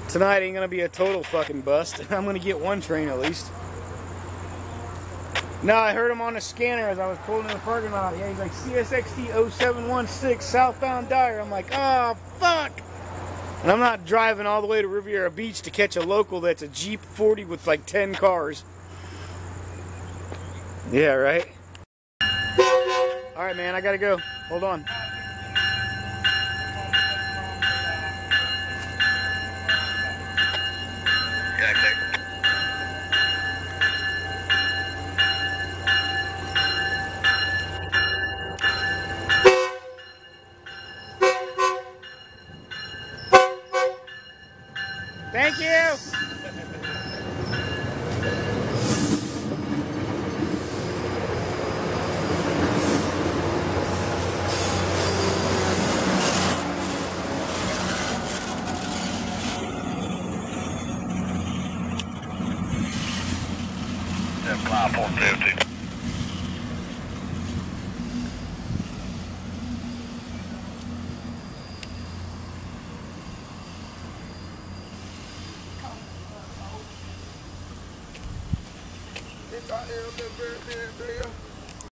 Tonight ain't gonna be a total fucking bust. I'm gonna get one train at least. No, I heard him on the scanner as I was pulling in the parking lot. Yeah, he's like CSXT 0716 southbound Dyer. I'm like, oh fuck! And I'm not driving all the way to Riviera Beach to catch a local that's a Jeep 40 with like 10 cars. Yeah, right? Alright, man, I gotta go. Hold on. Yeah, okay. Thank you! That fly 450. It's out there,